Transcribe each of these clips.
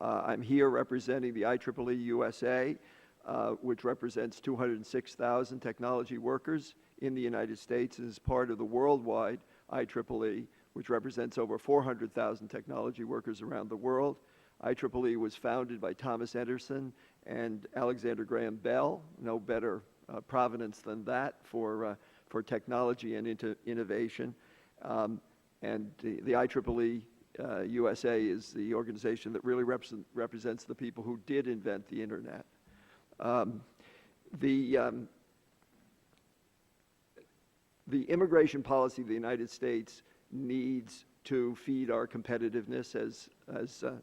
I'm here representing the IEEE USA, which represents 206,000 technology workers in the United States and is part of the worldwide IEEE, which represents over 400,000 technology workers around the world. IEEE was founded by Thomas Edison and Alexander Graham Bell. No better provenance than that for technology and innovation. And the IEEE USA is the organization that really represents the people who did invent the internet. The immigration policy of the United States needs to feed our competitiveness, as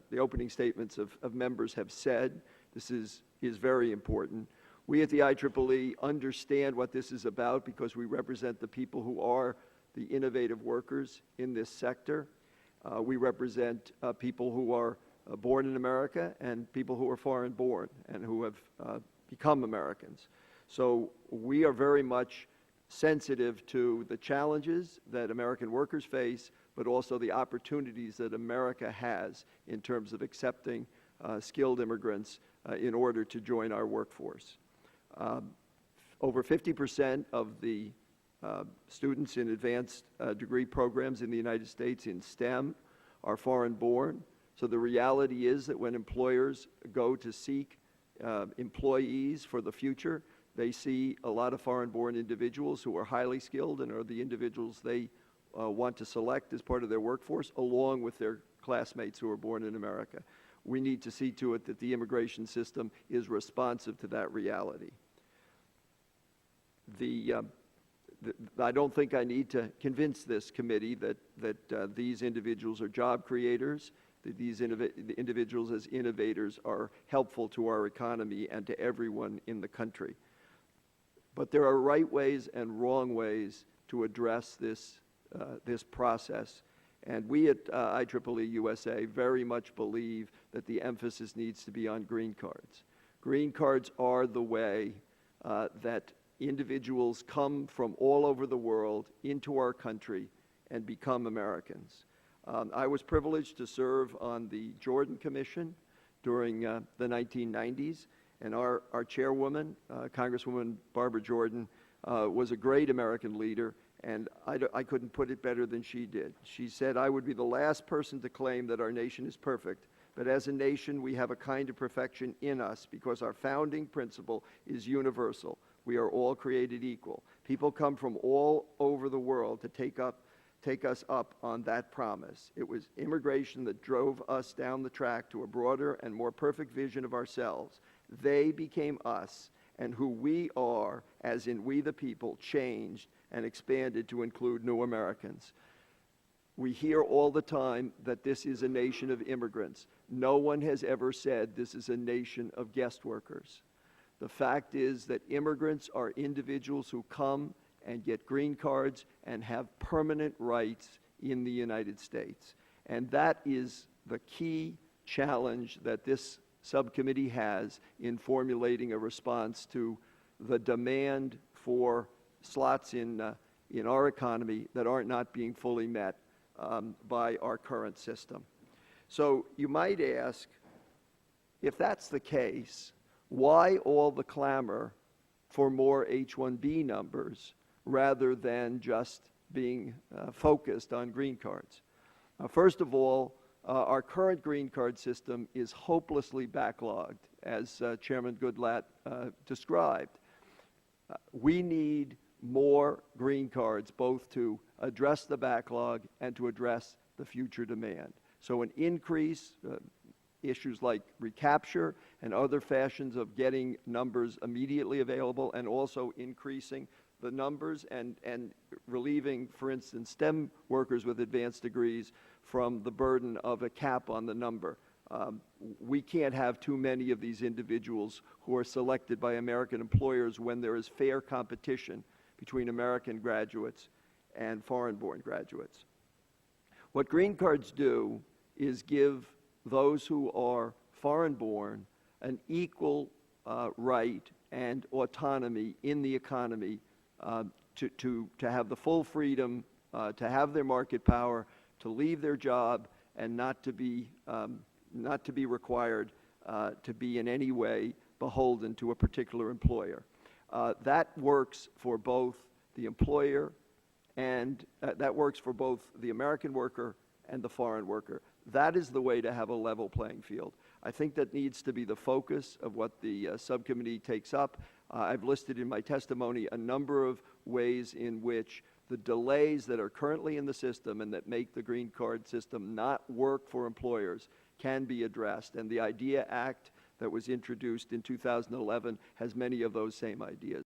the opening statements of members have said. This is very important. We at the IEEE understand what this is about because we represent the people who are the innovative workers in this sector. We represent people who are born in America and people who are foreign born and who have become Americans. So we are very much sensitive to the challenges that American workers face, but also the opportunities that America has in terms of accepting skilled immigrants in order to join our workforce. Over 50% of the students in advanced degree programs in the United States in STEM are foreign born. So the reality is that when employers go to seek employees for the future, they see a lot of foreign-born individuals who are highly skilled and are the individuals they want to select as part of their workforce, along with their classmates who are born in America. We need to see to it that the immigration system is responsive to that reality. I don't think I need to convince this committee that these individuals are job creators, that these individuals as innovators are helpful to our economy and to everyone in the country. But there are right ways and wrong ways to address this process. And we at IEEE USA very much believe that the emphasis needs to be on green cards. Green cards are the way that individuals come from all over the world into our country and become Americans. I was privileged to serve on the Jordan Commission during the 1990s. And our chairwoman, Congresswoman Barbara Jordan, was a great American leader, and I couldn't put it better than she did. She said, "I would be the last person to claim that our nation is perfect, but as a nation we have a kind of perfection in us because our founding principle is universal. We are all created equal. People come from all over the world to take us up on that promise. It was immigration that drove us down the track to a broader and more perfect vision of ourselves. They became us, and who we are, as in we the people, changed and expanded to include new Americans." We hear all the time that this is a nation of immigrants. No one has ever said this is a nation of guest workers. The fact is that immigrants are individuals who come and get green cards and have permanent rights in the United States. And that is the key challenge that this subcommittee has in formulating a response to the demand for slots in our economy that are not being fully met by our current system. So you might ask, if that's the case, why all the clamor for more H-1B numbers rather than just being focused on green cards? First of all, our current green card system is hopelessly backlogged, as Chairman Goodlatte described. We need more green cards, both to address the backlog and to address the future demand. So an increase, issues like recapture and other fashions of getting numbers immediately available, and also increasing the numbers and relieving, for instance, STEM workers with advanced degrees from the burden of a cap on the number. We can't have too many of these individuals who are selected by American employers when there is fair competition between American graduates and foreign-born graduates. What green cards do is give those who are foreign-born an equal right and autonomy in the economy to have the full freedom, to have their market power, to leave their job, and not to be not to be required to be in any way beholden to a particular employer. That works for both the employer and that works for both the American worker and the foreign worker. That is the way to have a level playing field. I think that needs to be the focus of what the subcommittee takes up. I've listed in my testimony a number of ways in which the delays that are currently in the system and that make the green card system not work for employers can be addressed. And the IDEA Act that was introduced in 2011 has many of those same ideas.